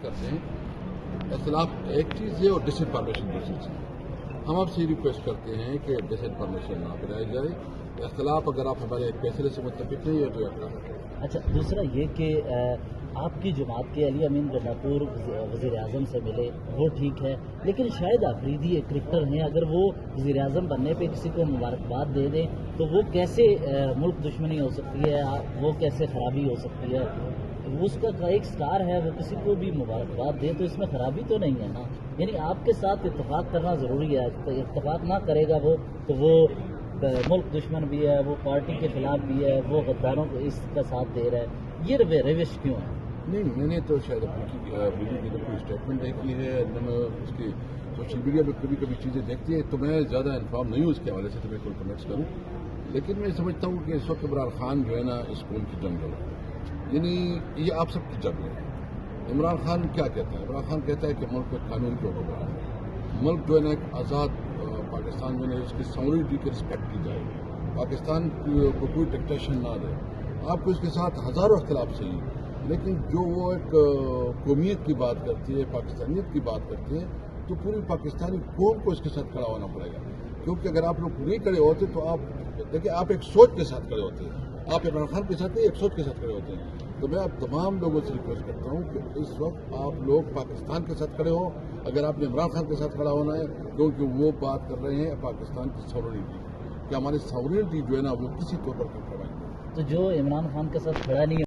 करते हैं। इख्तिलाफ एक चीज़ है और डिसइंफॉर्मेशन दूसरी चीज़ है। हम आपसे रिक्वेस्ट करते हैं कि डिसइंफॉर्मेशन ना फैलाई जाए। इख्तिलाफ अगर आप हमारे एक फैसले से मुत्तफिक नहीं है तो अच्छा, दूसरा ये कि आपकी जमात के अली अमीन गन्नापुर वज़ीर आज़म से मिले, वो ठीक है, लेकिन शायद आफरीदी एक क्रिकेटर हैं, अगर वो वज़ीर आज़म बनने पे किसी को मुबारकबाद दे दें तो वो कैसे मुल्क दुश्मनी हो सकती है, वो कैसे खराबी हो सकती है। उसका एक स्टार है, वो किसी को भी मुबारकबाद दे तो इसमें खराबी तो नहीं है ना। यानी आपके साथ इत्तेफाक करना ज़रूरी है, इत्तेफाक ना करेगा वो तो वो मुल्क दुश्मन भी है, वो पार्टी के खिलाफ भी है, वो गद्दारों को इसका साथ दे रहा है। ये रविश क्यों है? नहीं, मैंने तो शायद बीजेपी की कोई स्टेटमेंट देखी है, न मैं उसकी सोशल मीडिया में कभी कभी चीज़ें देखती है तो मैं ज़्यादा इन्फॉर्म नहीं हूँ उसके हवाले से, तो मैं कोई कमेंट्स करूँ। लेकिन मैं समझता हूँ कि इस वक्त इमरान खान जो है ना, इसको उनकी जंग है, यानी ये आप सबकी जंग है। इमरान खान क्या कहता है? इमरान खान कहता है कि मुल्क में कानून के हुक्मरान है, मुल्क जो है ना एक आज़ाद पाकिस्तान जो है उसकी सॉवरेनिटी की रिस्पेक्ट की जाए, पाकिस्तान को कोई डिक्टेशन ना दे। आपको इसके साथ हज़ारों इख्तिलाफ सही, लेकिन जो वो एक कौमियत की बात करती है, पाकिस्तानियत की बात करती है, तो पूरी पाकिस्तानी कौम को इसके साथ खड़ा होना पड़ेगा। क्योंकि अगर आप लोग नहीं खड़े होते तो आप देखिए, आप एक सोच के साथ खड़े होते हैं, आप इमरान खान के साथ नहीं, एक सोच के साथ खड़े होते हैं। तो मैं आप तमाम लोगों से रिक्वेस्ट करता हूँ कि इस वक्त आप लोग पाकिस्तान के साथ खड़े हों, अगर आपने इमरान खान के साथ खड़ा होना है, क्योंकि वो बात कर रहे हैं पाकिस्तान की सॉवरेनिटी, कि हमारी सॉवरेनिटी जो है ना वो किसी तौर पर खड़ा है। तो जो इमरान खान के साथ खड़ा नहीं